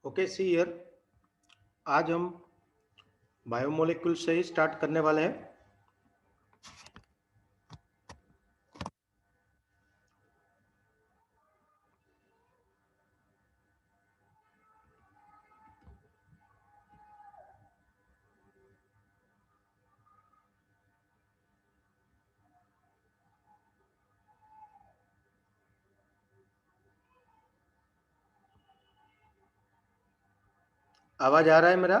Okay see here. आज हम biomolecule से ही स्टार्ट करने वाले हैं। आवाज आ रहा है मेरा?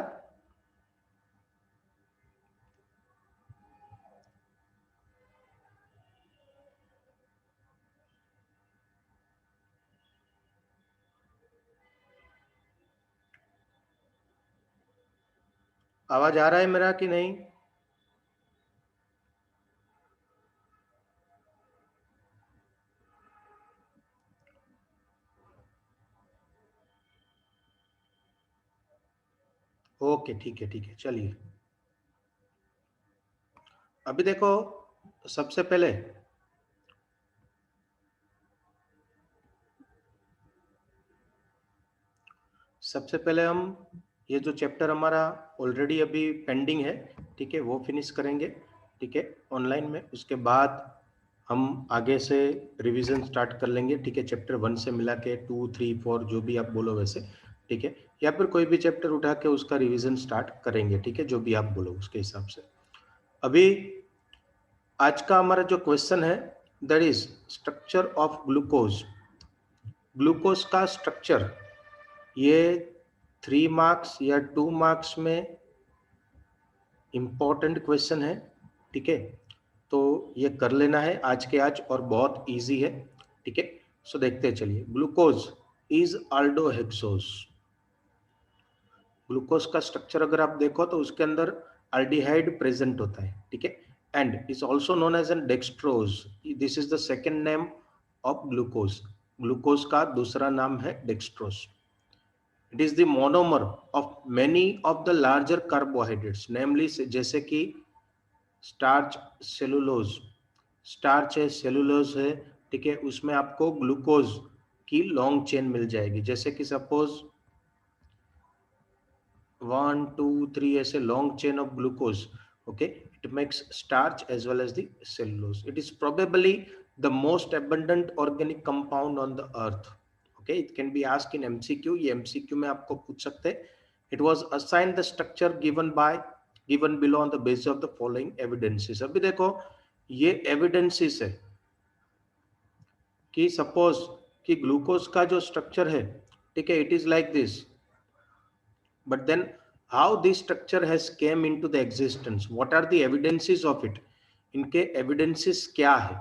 आवाज आ रहा है मेरा कि नहीं? ओके, ठीक है ठीक है, चलिए। अभी देखो, सबसे पहले हम ये जो चैप्टर हमारा ऑलरेडी अभी पेंडिंग है, ठीक है, वो फिनिश करेंगे, ठीक है, ऑनलाइन में। उसके बाद हम आगे से रिवीजन स्टार्ट कर लेंगे, ठीक है, चैप्टर 1 से मिला के 2, 3, 4 जो भी आप बोलो वैसे, ठीक है, या फिर कोई भी चैप्टर उठा के उसका रिवीजन स्टार्ट करेंगे, ठीक है, जो भी आप बोलो उसके हिसाब से। अभी आज का हमारा जो क्वेश्चन है, that is structure of glucose. Glucose का स्ट्रक्चर, ये 3 मार्क्स या 2 मार्क्स में इंपॉर्टेंट क्वेश्चन है, ठीक है, तो ये कर लेना है आज के आज, और बहुत इजी है, ठीक है। सो देखते हैं, चलिए। Glucose is aldohexose. ग्लूकोज का स्ट्रक्चर अगर आप देखो तो उसके अंदर अल्डिहाइड प्रेजेंट होता है, ठीक है, and is also known as an dextrose. This is the second name of glucose. Glucose का दूसरा नाम है dextrose. It is the monomer of many of the larger carbohydrates, namely जैसे कि स्टार्च, सेलुलोज। स्टार्च है, सेलुलोज है, ठीक है, उसमें आपको ग्लूकोज की लॉन्ग चेन मिल जाएगी, जैसे कि सपोज 1, 2, 3 ऐसे long chain of glucose, okay. It makes starch as well as the cellulose. It is probably the most abundant organic compound on the earth, okay. It can be asked in MCQ. ये MCQ में आपको पूछ सकते हैं. It was assigned the structure given below on the basis of the following evidences. अभी देखो, ये evidences है कि सपोज कि ग्लूकोज का जो स्ट्रक्चर है, ठीक है, it is like this, but then how this structure has came into the existence, what are the evidences of it, इनके evidences क्या है,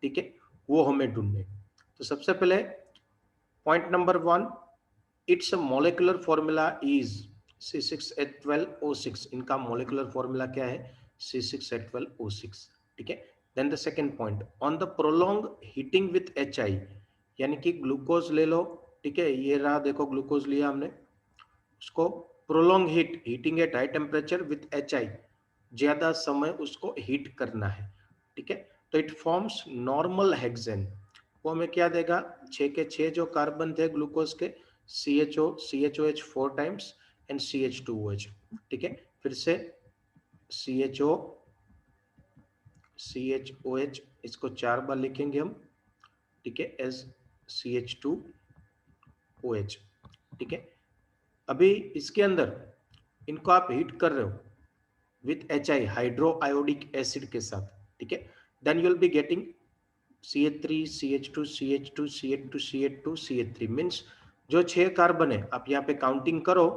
ठीक है, वो हमें ढूंढने। तो सबसे पहले point number 1, it's molecular formula is C6H12O6। इनका मोलिकुलर फॉर्मूला क्या है? C6H12O6, ठीक है। Then the second point, on the prolong heating with HI, यानी कि ग्लूकोज ले लो, ठीक है, ये रहा, देखो ग्लूकोज लिया हमने, उसको prolong heating at high temperature with HI, ज्यादा समय उसको हीट करना है, ठीक है, तो इट फॉर्म्स नॉर्मल हेक्सेन। वो हमें क्या देगा? 6 के 6 जो कार्बन थे ग्लूकोज के, CHOH 4 टाइम्स एंड CH2OH, ठीक है, फिर से CHOH, इसको 4 बार लिखेंगे हम, ठीक है, एज CH2OH, ठीक है। अभी इसके अंदर इनको आप हीट कर रहे हो with HI, hydro iodic acid के साथ, ठीक है, then you will be getting CH3, CH2, CH2, CH2, CH2, CH3, means जो 6 कार्बन है, आप यहाँ पे काउंटिंग करो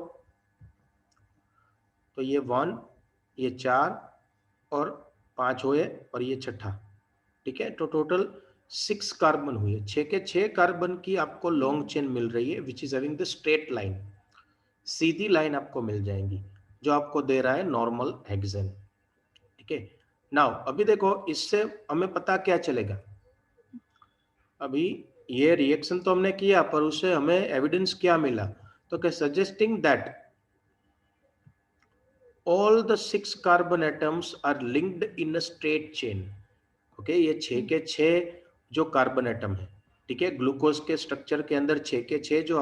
तो ये 1, ये 4 और 5 हुए, और ये छठा, ठीक है, तो टोटल 6 कार्बन हुए। 6 के 6 कार्बन की आपको लॉन्ग चेन मिल रही है, which is having the straight line, Sidhi line आपको मिल जाएंगी, जो आपको दे रहा है नॉर्मल हेक्सेन, ठीक है। नाउ अभी देखो, इससे हमें पता क्या चलेगा? अभी ये रिएक्शन तो हमने किया, पर उससे हमें एविडेंस क्या मिला? तो क्या suggesting that all the 6 carbon atoms are linked in a straight chain, okay. ये 6 के 6 जो कार्बन एटम है, ठीक है, ग्लूकोज के स्ट्रक्चर के अंदर 6 के 6 जो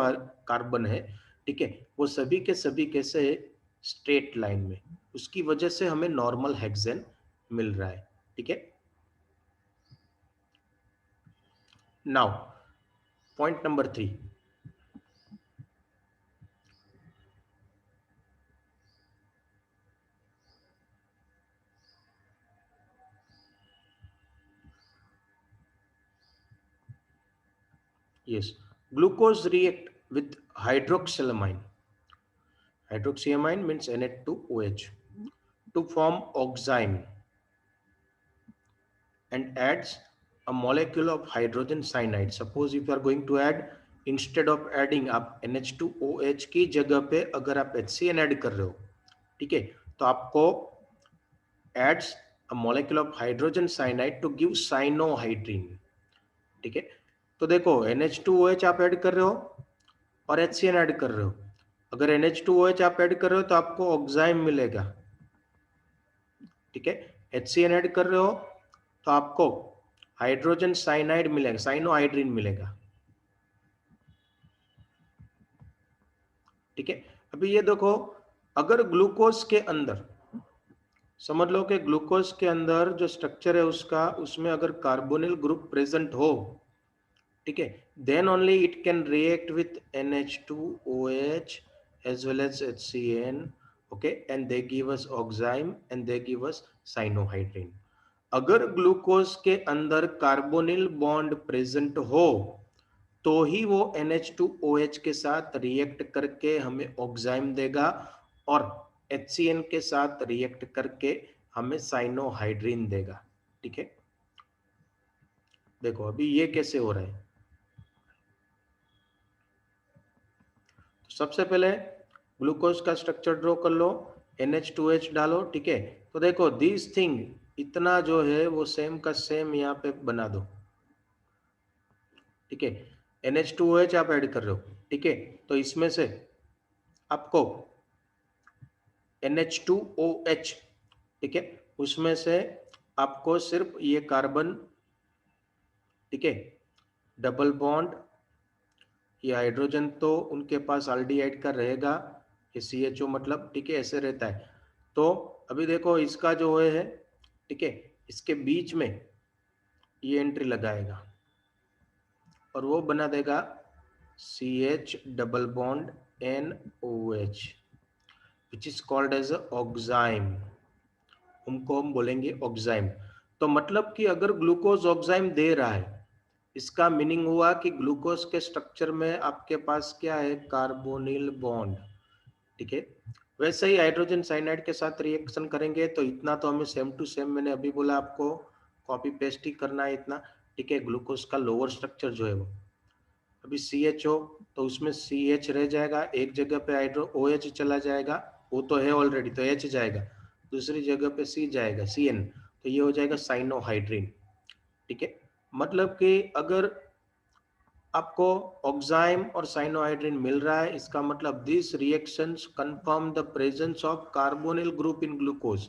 कार्बन है, ठीक है, वो सभी के सभी कैसे स्ट्रेट लाइन में, उसकी वजह से हमें नॉर्मल हेक्सेन मिल रहा है। ठीक है, now point number 3, yes, glucose react with hydroxylamine. Hydroxylamine means NH2OH to form oxime and adds a molecule of hydrogen cyanide. Suppose if you are going to add, instead of adding आप NH2OH की जगह पे अगर आप HCN add कर रहे हो, ठीक है, तो आपको adds a molecule of hydrogen cyanide to give cyanohydrin. ठीक है, तो देखो NH2OH आप ऐड कर रहे हो और HCN ऐड कर रहे हो। अगर NH2OH आप ऐड कर रहे हो तो आपको ऑक्साइम मिलेगा। ठीक है, HCN ऐड कर रहे हो तो आपको हाइड्रोजन साइनाइड मिलेगा, साइनोहाइड्रिन मिलेगा। ठीक है, अभी ये देखो, अगर ग्लूकोज के अंदर, समझ लो कि ग्लूकोज के अंदर जो स्ट्रक्चर है उसका, उसमें अगर कार्बोनिल ग्रुप प्रेजेंट हो, ठीक है, then only it can react with NH2OH as well as HCN, okay, and they give us oxime and they give us cyanohydrin. अगर ग्लूकोज के अंदर कार्बोनिल बॉन्ड प्रेजेंट हो तो ही वो NH2OH के साथ रिएक्ट करके हमें ऑक्साइम देगा और HCN के साथ रिएक्ट करके हमें साइनोहाइड्रिन देगा। ठीक है, देखो अभी ये कैसे हो रहा है। तो सबसे पहले ग्लूकोज का स्ट्रक्चर ड्रॉ कर लो, NH2H डालो। ठीक है, तो देखो दिस थिंग इतना जो है वो सेम का सेम यहाँ पे बना दो। ठीक है, NH2OH आप ऐड कर रहे हो, ठीक है, तो इसमें से आपको NH2OH, ठीक है, उसमें से आपको सिर्फ ये कार्बन, ठीक है, डबल बॉन्ड, ये हाइड्रोजन तो उनके पास एल्डिहाइड का रहेगा, ये CHO मतलब, ठीक है, ऐसे रहता है। तो अभी देखो इसका जो है, ठीक है, इसके बीच में ये एंट्री लगाएगा और वो बना देगा CH double bond NOH which is called as oxime, उनको हम बोलेंगे ऑक्साइम। तो मतलब कि अगर ग्लूकोज ऑक्साइम दे रहा है, इसका मीनिंग हुआ कि ग्लूकोज के स्ट्रक्चर में आपके पास क्या है, कार्बोनिल बॉन्ड। ठीक है, वैसे ही हाइड्रोजन साइनाइड के साथ रिएक्शन करेंगे तो इतना तो हमें सेम टू सेम, मैंने अभी बोला आपको कॉपी पेस्ट ही करना है इतना। ठीक है, ग्लूकोज का लोअर स्ट्रक्चर जो है वो अभी CHO, तो उसमें CH रह जाएगा, एक जगह पे हाइड्रो OH चला जाएगा, वो तो है ऑलरेडी, तो H जाएगा, दूसरी जगह पे C जाएगा CN, तो ये हो जाएगा साइनोहाइड्रिन। ठीक है, मतलब कि अगर आपको ऑक्साइम और साइनोहाइड्रिन मिल रहा है, इसका मतलब this reactions confirm the presence of carbonyl group in glucose.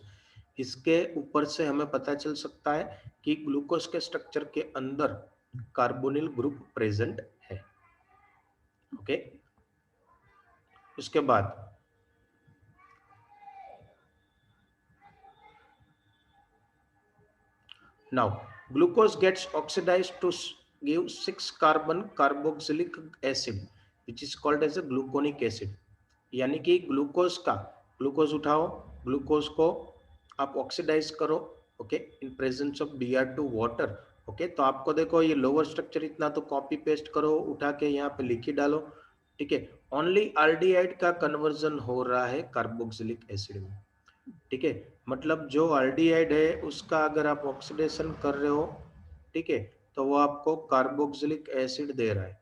इसके ऊपर से हमें पता चल सकता है कि ग्लूकोज के स्ट्रक्चर के अंदर कार्बोनिल ग्रुप प्रेजेंट है। ओके, उसके बाद now glucose gets oxidized to give 6 carbon carboxylic acid which is called as a gluconic acid। यानी कि ग्लूकोज का, ग्लूकोज उठाओ, ग्लूकोज को आप ऑक्सीडाइज करो, okay, in presence of Br2 water. Okay, तो आपको देखो ये लोअर स्ट्रक्चर इतना तो कॉपी पेस्ट करो, उठा के यहाँ पे लिख ही डालो। ठीक है, ओनली एल्डिहाइड का कन्वर्जन हो रहा है कार्बोक्सिलिक एसिड में। ठीक है, मतलब जो एल्डिहाइड है उसका अगर आप ऑक्सीडेशन कर रहे हो, ठीक है, तो वो आपको कार्बोक्सिलिक एसिड दे रहा है।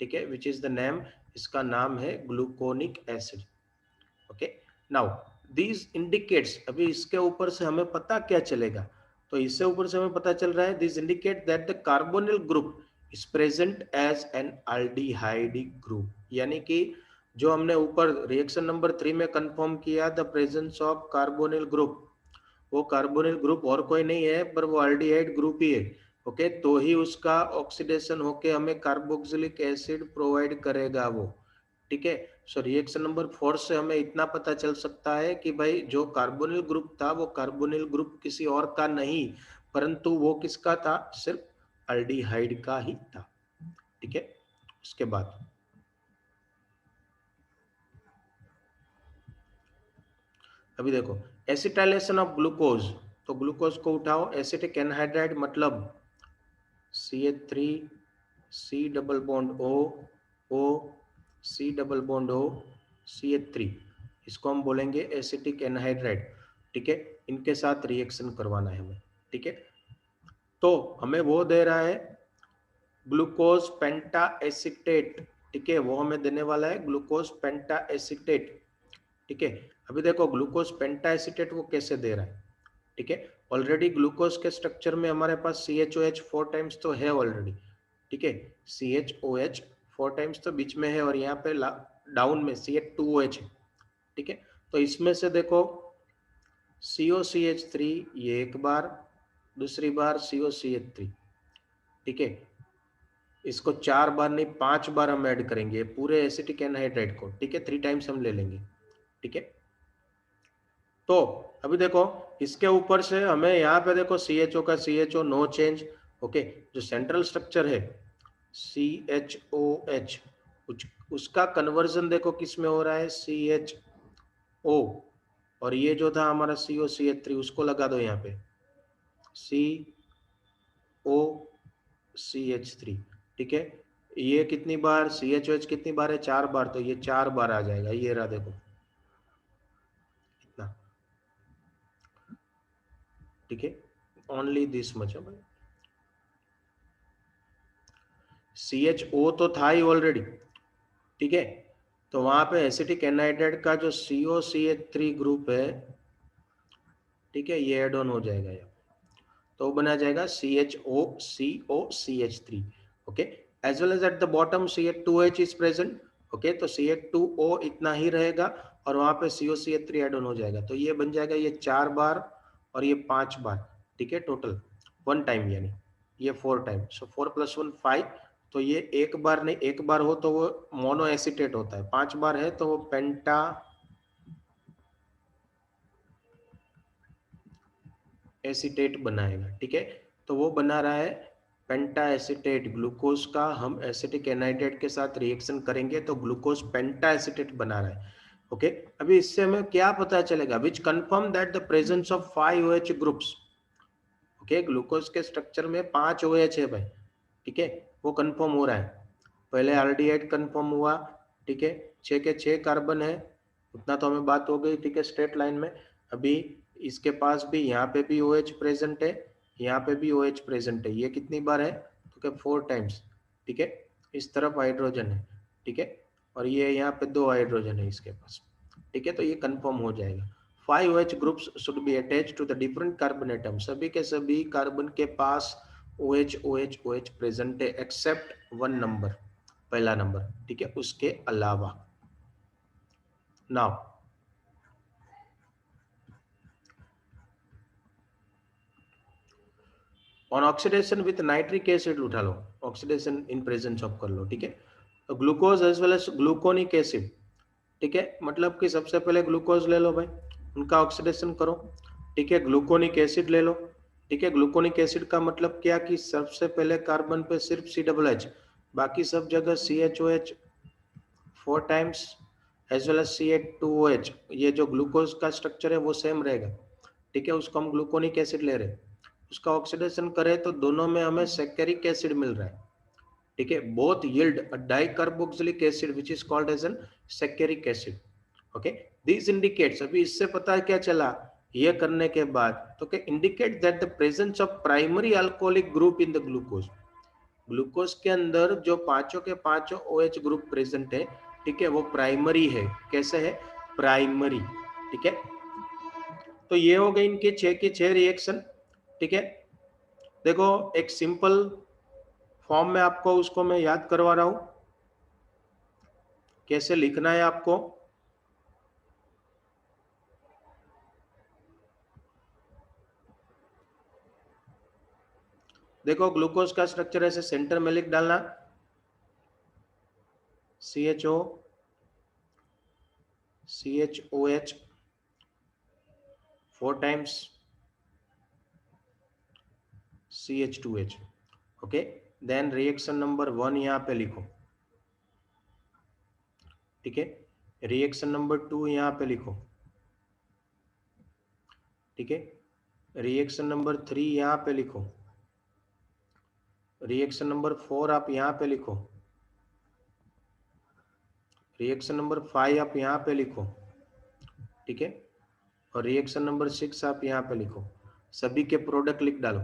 ठीक है, विच इज द नेम, इसका नाम है gluconic acid. Okay, now this indicates, अभी इसके ऊपर से हमें पता क्या चलेगा, तो इससे ऊपर से हमें पता चल रहा है this indicate that the carbonyl group is present as an aldehydic group. यानी कि जो हमने ऊपर रिएक्शन नंबर 3 में कंफर्म किया, the presence of carbonyl group, वो कार्बोनिल ग्रुप और कोई नहीं है पर वो एल्डिहाइड ग्रुप ही है। ओके, तो ही उसका ऑक्सीडेशन होके हमें कार्बोक्सिलिक एसिड प्रोवाइड करेगा वो। ठीक है। सो रिएक्शन नंबर 4 से हमें इतना पता चल सकता है कि भाई जो कार्बोनिल ग्रुप था वो कार्बोनिल ग्रुप किसी और का नहीं, परंतु वो किसका था, सिर्फ अल्डिहाइड का ही था। ठीक है। उसके बाद अभी देखो एसिटाइलेशन ऑफ ग्लूकोज, तो ग्लूकोज को उठाओ, एसिटिक एनहाइड्राइड मतलब CH3 C double bond O O C double bond O CH3, इसको हम बोलेंगे एसिटिक एनहाइड्राइड। ठीक है, इनके साथ रिएक्शन करवाना है हमें। ठीक है, तो हमें वो दे रहा है ग्लूकोज पेंटा एसिटेट। ठीक है, वो हमें देने वाला है ग्लूकोज पेंटा एसिटेट। ठीक है, अभी देखो ग्लूकोज पेंटा एसिटेट वो कैसे दे रहा है। ठीक है, ऑलरेडी ग्लूकोज के स्ट्रक्चर में हमारे पास CHOH 4 टाइम्स तो है ऑलरेडी। ठीक है, CHOH 4 टाइम्स तो बीच में है और यहाँ पे डाउन में CH2OH है। ठीक है, तो इसमें से देखो COCH3 ये एक बार, दूसरी बार COCH3। ठीक है, इसको 4 बार नहीं 5 बार हम ऐड करेंगे पूरे एसिटिक एनहाइड्राइड को। ठीक है, 3 टाइम्स हम ले लेंगे। ठीक है, तो अभी देखो इसके ऊपर से हमें यहाँ पे देखो CHO का CHO नो चेंज। ओके, जो सेंट्रल स्ट्रक्चर है CHOH उसका कन्वर्जन देखो किस में हो रहा है, CHO, और ये जो था हमारा COCH3 उसको लगा दो यहाँ पे COCH3। ठीक है, ये कितनी बार CHOH कितनी बार है, 4 बार, तो ये 4 बार आ जाएगा। ये रहा देखो इतना। ठीक है, ओनली दिस मच है भाई। CHO तो था ही ऑलरेडी। ठीक है, तो वहां पे एसिटिक एनहाइड्राइड का जो COCH3 ग्रुप है, ठीक है, ये एड ऑन हो जाएगा यहाँ, तो बना जाएगा CHO COCH3। Okay, as well as at the bottom CH2OH is present. Okay, तो CH2O इतना ही रहेगा और वहां पे COCH3 एड ऑन हो जाएगा, तो ये बन जाएगा ये 4 बार और ये 5 बार। ठीक है, टोटल 1 टाइम, यानी ये 4 टाइम, सो 4 + 1 5। तो ये एक बार नहीं, एक बार हो तो वो मोनो एसिटेट होता है, 5 बार है तो वो पेंटा एसिटेट बनाएगा। ठीक है, तो वो बना रहा है पेंटा एसिटेट ग्लूकोज का। हम एसिटिक एनहाइड्राइड के साथ रिएक्शन करेंगे तो ग्लूकोज पेंटा एसिटेट बना रहा है। ओके, अभी इससे हमें क्या पता चलेगा, which confirm that the presence of 5 OH groups. Okay, glucose के स्ट्रक्चर में 5 OH है भाई। ठीक है, वो कंफर्म हो रहा है। पहले आल्डिहाइड कंफर्म हुआ। ठीक है, 6 के 6 कार्बन है, उतना तो हमें बात हो गई। ठीक है, स्ट्रेट लाइन में। अभी इसके पास भी यहाँ पे भी OH प्रेजेंट है, यहाँ पे भी OH प्रेजेंट है। ये कितनी बार है, तो क्या 4 टाइम्स। ठीक है, इस तरफ हाइड्रोजन है। ठीक है, और ये यहाँ पे 2 हाइड्रोजन है इसके पास। ठीक है, तो ये कंफर्म हो जाएगा। 5 OH groups should be attached to the different carbon atom. सभी के सभी कार्बन के पास OH OH OH प्रेजेंट है एक्सेप्ट 1 नंबर, पहला नंबर। ठीक है, उसके अलावा। Now on oxidation with nitric acid उठा लो, ऑक्सीडेशन इन प्रेजेंस ऑफ कर लो। ठीक है, तो glucose as well as gluconic acid. ठीक है, मतलब कि सबसे पहले ग्लूकोज ले लो भाई, उनका ऑक्सीडेशन करो। ठीक है, ग्लूकोनिक एसिड ले लो। ठीक है, ग्लूकोनिक एसिड का मतलब क्या कि सबसे पहले कार्बन पे सिर्फ COOH, बाकी सब जगह CHOH 4 times as well as CH2OH। ये जो ग्लूकोज का स्ट्रक्चर है वो सेम रहेगा। ठीक है, उसको हम ग्लूकोनिक एसिड ले रहे हैं, उसका ऑक्सीडेशन करें तो दोनों में हमें सैकेरिक एसिड मिल रहा है। ठीक है, both yield a dicarboxylic acid which is called as an saccharic acid. Okay, this indicates, अभी इससे पता क्या चला ये करने के बाद, तो क्या indicate that the presence of primary alcoholic group in the glucose. Glucose के अंदर जो पांचों के पांचों OH ग्रुप प्रेजेंट है, ठीक है, वो प्राइमरी है। कैसे है, प्राइमरी। ठीक है, तो ये हो गई इनके 6 की 6 रिएक्शन। ठीक है, देखो एक सिंपल फॉर्म में आपको उसको मैं याद करवा रहा हूं, कैसे लिखना है आपको। देखो ग्लूकोज का स्ट्रक्चर ऐसे सेंटर में लिख डालना, CHO CHOH 4 times CH2H. Okay, then reaction number 1 यहाँ पे लिखो, ठीक है। रिएक्शन नंबर 2 यहाँ पे लिखो, ठीक है। रिएक्शन नंबर 3 यहाँ पे लिखो, रिएक्शन नंबर 4 आप यहाँ पे लिखो, रिएक्शन नंबर 5 आप यहाँ पे लिखो, ठीक है। और रिएक्शन नंबर 6 आप यहाँ पे लिखो, सभी के प्रोडक्ट लिख डालो,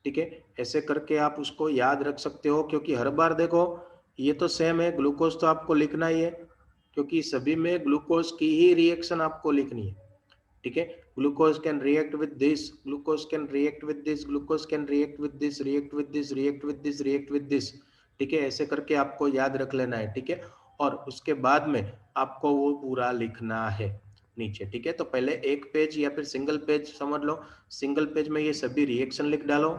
ठीक है। ऐसे करके आप उसको याद रख सकते हो, क्योंकि हर बार देखो ये तो सेम है, ग्लूकोज तो आपको लिखना ही है, क्योंकि सभी में ग्लूकोज की ही रिएक्शन आपको लिखनी है, ठीक है। Glucose can react with this, glucose can react with this, glucose can react with this, react with this, react with this, react with this, ठीक है। ऐसे करके आपको याद रख लेना है, ठीक है। और उसके बाद में आपको वो पूरा लिखना है नीचे, ठीक है। तो पहले एक पेज या फिर सिंगल पेज समझ लो, सिंगल पेज में ये सभी रिएक्शन लिख डालो,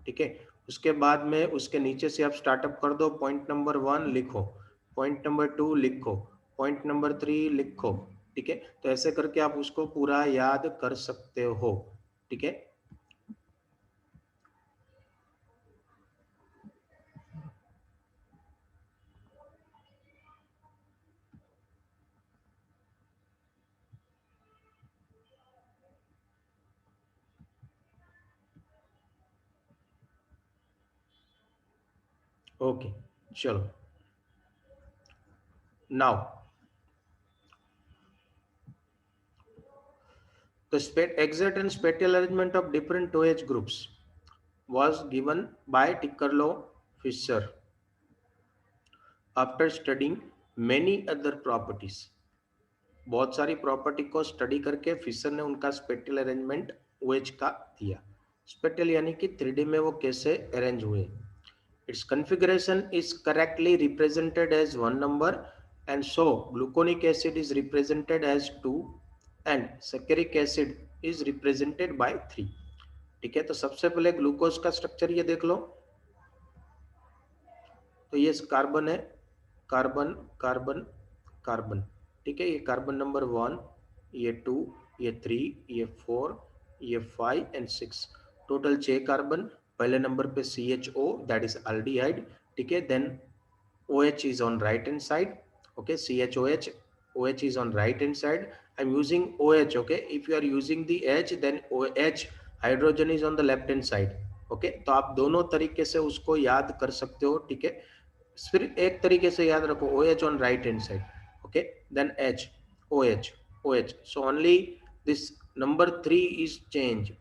ठीक है। उसके बाद में उसके नीचे से आप स्टार्टअप कर दो, पॉइंट नंबर 1 लिखो, पॉइंट नंबर 2 लिखो, पॉइंट नंबर 3 लिखो, ठीक है। तो ऐसे करके आप उसको पूरा याद कर सकते हो, ठीक है। ओके, चलो now the exact and spatial arrangement of different OH groups was given by Tickerlow Fisher after studying many other properties. बहुत सारी प्रॉपर्टी को स्टडी करके फिशर ने उनका स्पेटियल अरेंजमेंट OH का दिया। स्पेटियल यानी कि 3D में वो कैसे अरेंज हुए। Its configuration is correctly represented as 1 number, and so gluconic acid is represented as 2 and saccharic acid is represented by 3, ठीक है। तो सबसे पहले ग्लूकोज का स्ट्रक्चर ये देख लो, तो ये कार्बन है, कार्बन कार्बन कार्बन, ठीक है। ये कार्बन नंबर 1, ये 2, ये 3, ये 4, ये 5 एंड 6, टोटल 6 कार्बन। पहले नंबर पे CHO दैट इज एल्डिहाइड, ठीक है। देन OH is on right hand side, okay, CHOH, OH is on right hand side. I'm using OH, okay. If you are using the H, then OH hydrogen is on the left hand side, okay. तो आप दोनों तरीके से उसको याद कर सकते हो, ठीक है। फिर एक तरीके से याद रखो, OH on right hand side, okay, then H, OH, OH, so only this number 3 is change,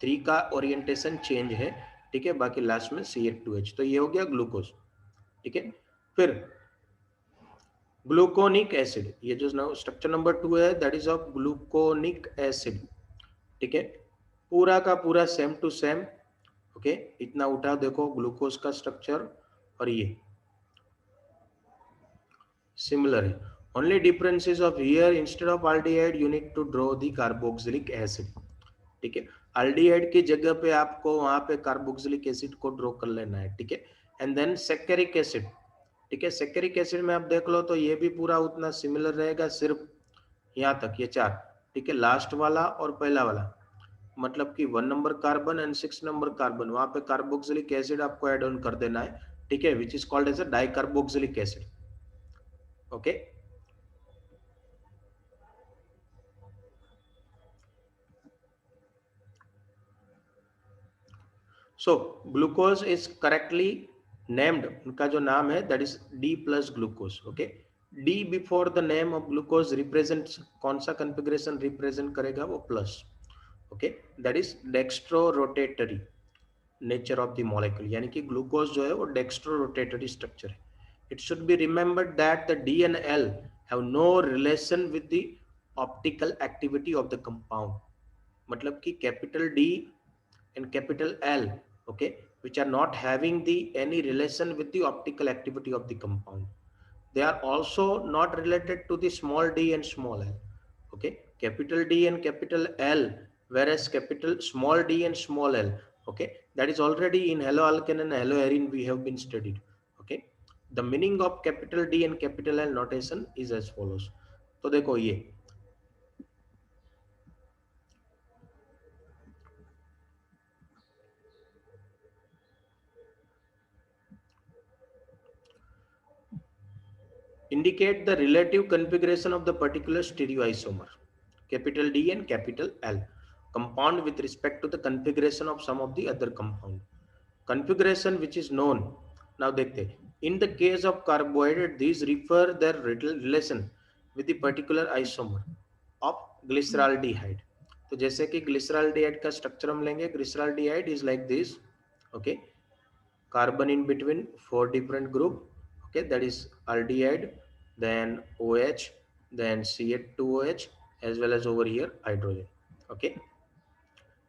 3 का ओरिएंटेशन चेंज है, ठीक है। बाकी लास्ट में CH2H, तो ये हो गया ग्लूकोज, ठीक है। फिर ग्लूकोनिक एसिड, ये जो स्ट्रक्चर नंबर 2 है that is of gluconic acid, ठीक है। पूरा का पूरा सेम टू सेम, ओके। इतना उठा देखो ग्लूकोज का स्ट्रक्चर, और ये सिमिलर है। Only difference is of here instead of aldehyde you need to draw the carboxylic acid, ठीक है। एल्डिहाइड की जगह पे आपको वहां पे कार्बोक्सिलिक एसिड को ड्रॉ कर लेना है, ठीक है। एंड देन सैकरिक एसिड, ठीक है। सैकरिक एसिड में आप देख लो तो ये भी पूरा उतना सिमिलर रहेगा, सिर्फ यहाँ तक ये 4, ठीक है। लास्ट वाला और पहला वाला, मतलब कि 1 नंबर कार्बन एंड 6 नंबर कार्बन, वहां पे कार्बोक्सिलिक एसिड आपको एड ऑन कर देना है, ठीक है, which is called as a dicarboxylic acid, okay. So glucose is correctly named, उनका जो नाम है that is D plus glucose, okay. D before the name of glucose represent, कौन सा कॉन्फ़िगरेशन रिप्रेजेंट करेगा, वो plus, okay. That is dextro rotatory nature of the molecule, यानी कि ग्लूकोज जो है वो डेक्स्ट्रो रोटेटरी स्ट्रक्चर है। It should be remembered that the D and L have no relation with the optical activity of the compound, मतलब कि capital D and capital L, okay, which are not having the any relation with the optical activity of the compound. They are also not related to the small d and small l, okay. Capital D and capital L, whereas capital small d and small l, okay, that is already in haloalkane and haloarine we have been studied, okay. The meaning of capital D and capital L notation is as follows. तो देखो ये indicate the relative configuration of the particular stereoisomer, capital D and capital L, compound with respect to the configuration of some of the other compound. Configuration which is known. Now देखते in the case of carbohydrate, these refer their relation with the particular isomer of glyceraldehyde. तो जैसे कि glyceraldehyde का structure हम लेंगे, glyceraldehyde is like this, okay, carbon in between 4 different group, okay, that is aldehyde, then OH, then CH2OH, as well as over here hydrogen, okay.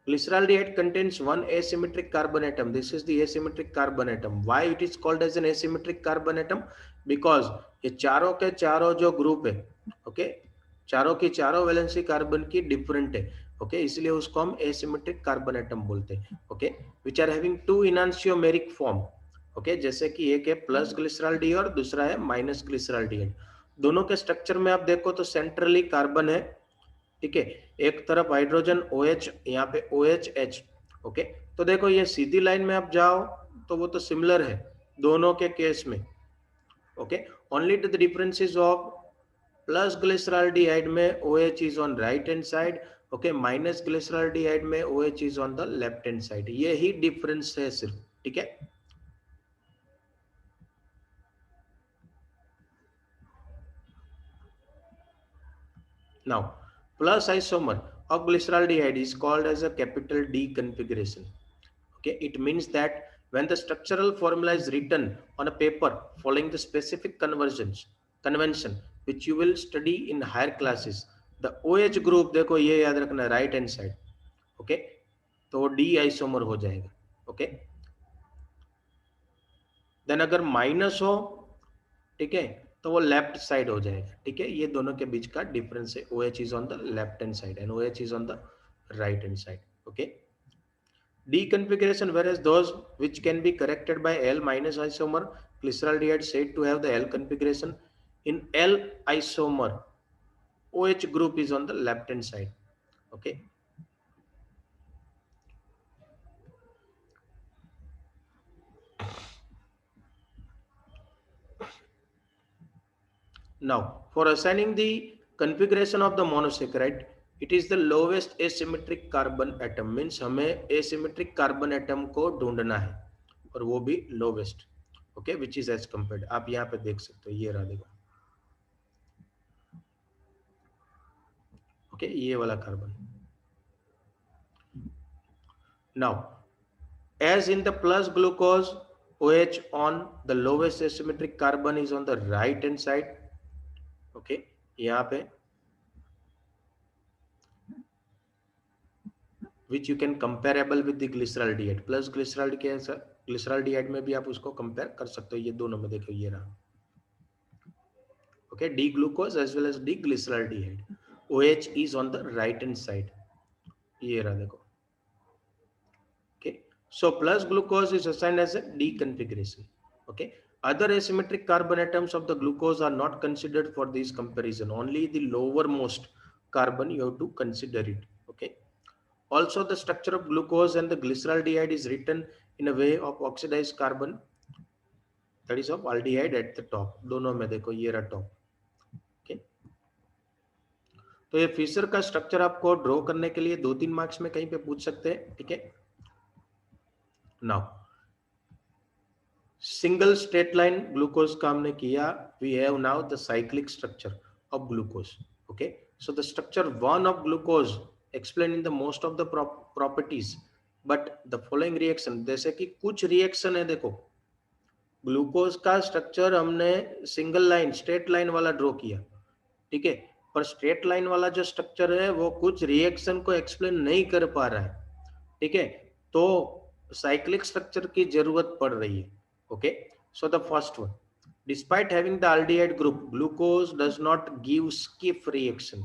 Glyceraldehyde contains one asymmetric carbon atom. This is the asymmetric carbon atom. Why it is called as an asymmetric carbon atom? Because ये चारों के चारों जो group है, okay, चारों की चारों valency carbon की डिफरेंट है, ओके, इसलिए उसको हम एसिमेट्रिक कार्बन एटम बोलते हैं, okay, which are having two enantiomeric form, okay, जैसे कि एक है प्लस ग्लिसरॉल डी और दूसरा है माइनस ग्लिसरॉल डी। दोनों के स्ट्रक्चर में आप देखो तो सेंट्रली कार्बन है, ठीक है, एक तरफ हाइड्रोजन OH, यहाँ पे OH, ओके। तो देखो ये सीधी लाइन में आप जाओ तो वो तो सिमिलर है दोनों के केस में, okay, only the differences of plus glyceraldehyde में OH is on right hand side, okay, minus glyceraldehyde में OH is on the left hand side, ये ही डिफरेंस है सिर्फ, ठीक है। Now, plus isomer of glyceraldehyde is called as a capital D configuration. Okay, it means that when the structural formula is written on a paper following the specific convention which you will study in higher classes, the OH group देखो ये याद रखना right hand side, okay, तो D isomer हो जाएगा, okay. Then अगर minus हो, ठीक है, तो वो लेफ्ट साइड हो जाएगा, ठीक है, ये दोनों के बीच का डिफरेंस है, OH is on the left hand side and OH is on the right hand side, okay. D configuration, whereas those which can be corrected by L minus isomer glyceraldehyde said to have the L configuration. In L isomer, OH group is on the left hand side, okay. Now, for assigning the configuration of the monosaccharide, it is the lowest asymmetric carbon atom, means हमें asymmetric carbon atom को ढूंढना है और वो भी lowest, okay, which is as compared, आप यहाँ पे देख सकते हो, ये रहा देखो, okay, ये वाला carbon. Now, as in the plus glucose, OH on the lowest asymmetric carbon is on the right hand side, okay, यहाँ पे which you can comparable with the glyceraldehyde, plus glyceraldehyde के सर glyceraldehyde में भी आप उसको compare कर सकते हो, ये दोनों में देखो ये रहा, okay, D glucose as well as D glyceraldehyde, OH is on the right hand side, ये रहा देखो, okay, so plus glucose is assigned as a D configuration, okay. Other asymmetric carbon atoms of the glucose are not considered for this comparison, only the lowermost carbon you have to consider it, okay. Also, the structure of glucose and the glyceraldehyde is written in a way of oxidized carbon, that is of aldehyde at the top, दोनों में देखो ये रहा top, okay. तो ये Fisher का structure आपको draw करने के लिए 2-3 मार्क्स में कहीं पे पूछ सकते हैं, ठीक है। Now single straight line glucose का हमने किया, we have now the cyclic structure of glucose, okay. So the structure 1 of glucose explain in the most of the properties, but the following reaction, जैसे कि कुछ रिएक्शन है, देखो glucose का structure हमने सिंगल लाइन स्ट्रेट लाइन वाला draw किया, ठीक है, पर स्ट्रेट लाइन वाला जो स्ट्रक्चर है वो कुछ रिएक्शन को एक्सप्लेन नहीं कर पा रहा है, ठीक है, तो साइक्लिक स्ट्रक्चर की जरूरत पड़ रही है, okay. So the first one, despite having the aldehyde group, glucose does not give skiff reaction,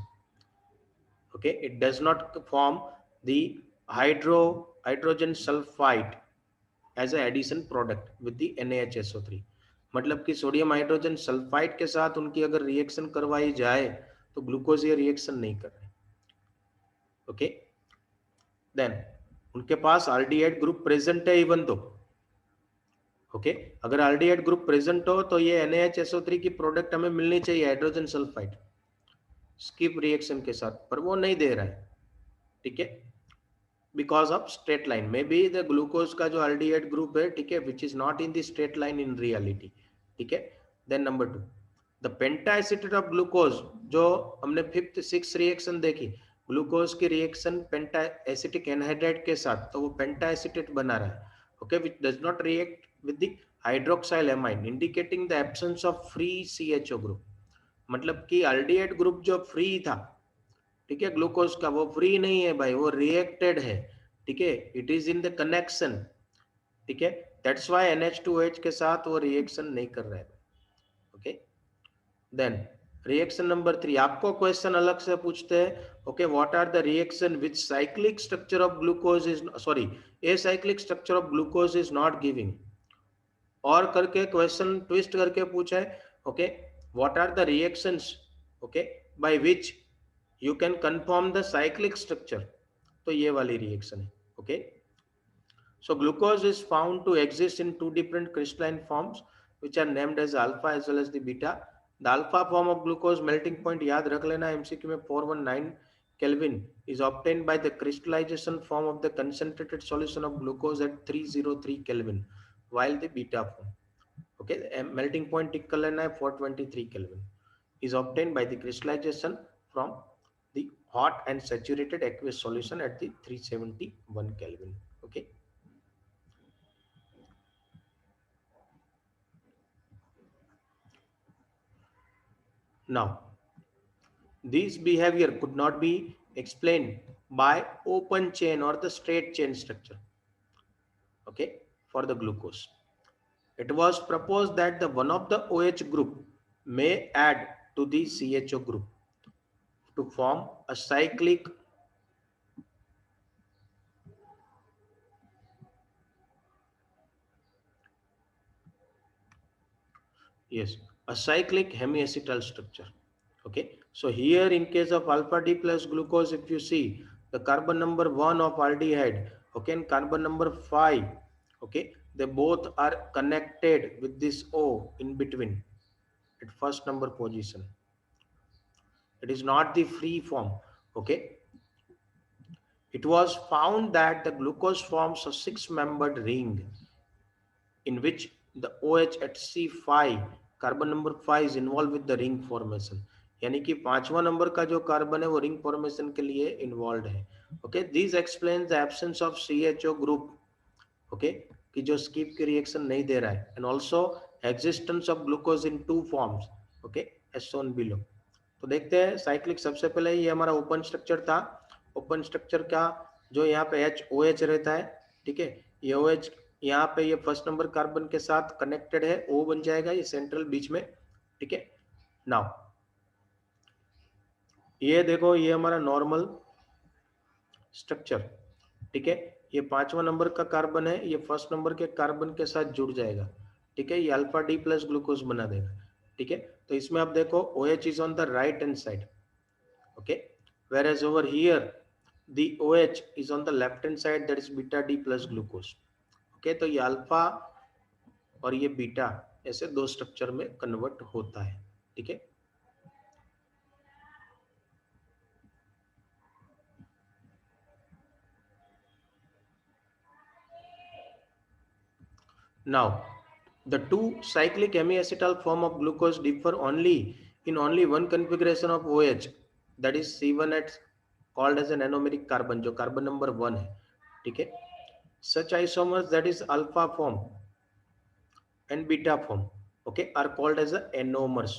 okay, it does not form the hydrogen sulfide as an addition product with the NaHSO3. मतलब कि sodium hydrogen sulphide के साथ उनकी अगर reaction करवाई जाए तो glucose ये रिएक्शन नहीं कर रहे। ओके, देन उनके पास आल्डिहाइड ग्रुप प्रेजेंट है इवन दो। ओके, अगर आल्डिहाइड ग्रुप प्रेजेंट हो तो ये NaHSO3 की प्रोडक्ट हमें मिलनी चाहिए हाइड्रोजन सल्फाइड स्किप रिएक्शन के साथ, पर वो नहीं दे रहा है। ठीक है, because of straight line may be the glucose का जो अल्डिहाइड ग्रुप है, ठीक है, which is not in the straight line in reality. ठीक है, then number 2 the penta acetate of glucose, जो हमने 5th 6th रिएक्शन देखी ग्लूकोज की रिएक्शन पेंटा एसिटिक एनहाइड्राइड के साथ, तो वो पेंटा एसिटेट बना रहा है। Okay, which does not react with the hydroxyl amine indicating the absence of free CHO group. मतलब कि अल्डिहाइड ग्रुप जो फ्री था, ठीक है, ग्लूकोज का, वो फ्री नहीं है भाई, वो रिएक्टेड है। ठीक है, it is in the connection. ठीक है, दैट्स व्हाई NH2OH के साथ वो रिएक्शन नहीं कर रहा है। ओके, देन रिएक्शन नंबर 3 आपको क्वेश्चन अलग से पूछते हैं। Okay, what are the reaction which cyclic structure of glucose is sorry acyclic structure of glucose is not giving, और करके क्वेश्चन ट्विस्ट करके पूछा है। Okay, what are the reactions, okay, by which you can confirm the cyclic structure, तो ये वाली reaction है। ओके, so glucose is found to exist in two different crystalline forms which are named as alpha as well as the beta. The alpha form of glucose melting point याद रख लेना MCQ में 419 Kelvin is obtained by the crystallization form of the concentrated solution of glucose at 303 Kelvin, while the beta form, okay, melting point टिक कर लेना है 423 Kelvin, is obtained by the crystallization from the hot and saturated aqueous solution at the 371 Kelvin. Okay. Now, this behavior could not be explained by open chain or the straight chain structure, okay, for the glucose. It was proposed that the one of the OH group may add to the CHO group to form a cyclic a cyclic hemiacetal structure. Okay, so here in case of alpha D plus glucose, if you see the carbon number 1 of aldehyde, okay, and carbon number 5, okay, they both are connected with this O in between at first number position. It is not the free form. Okay, it was found that the glucose forms a 6-membered ring in which the OH at C5 carbon number 5 is involved with the ring formation, यानी कि 5वां number का जो carbon है वो ring formation के लिए involve है। Okay, this explains the absence of CHO group, okay, कि जो स्किप की रिएक्शन नहीं दे रहा है, and also existence of glucose in 2 forms, okay, as shown below. तो देखते हैं साइक्लिक, सबसे पहले ये हमारा ओपन स्ट्रक्चर था। ओपन स्ट्रक्चर का जो यहाँ पे HOH रहता है, ठीक है, ये OH यहाँ पे ये फर्स्ट नंबर कार्बन के साथ कनेक्टेड है, O बन जाएगा ये सेंट्रल बीच में। ठीक है, नाउ ये देखो ये हमारा नॉर्मल स्ट्रक्चर, ठीक है, ये 5वां नंबर का कार्बन है, ये फर्स्ट नंबर के कार्बन के साथ जुड़ जाएगा। ठीक है, ये अल्फा D प्लस ग्लूकोज बना देगा। ठीक है, तो इसमें आप देखो OH is on the right hand side, okay, whereas over here the OH is on the left hand side, that is beta D plus glucose. Okay, तो ये अल्फा और ये बीटा ऐसे दो स्ट्रक्चर में कन्वर्ट होता है। ठीक है, now the two cyclic hemiacetal form of glucose differ only in only one configuration of OH, that is C1H, called as an anomeric carbon, जो कार्बन नंबर 1 है। ठीक है, such isomers, that is alpha form and beta form, okay, are called as the anomers.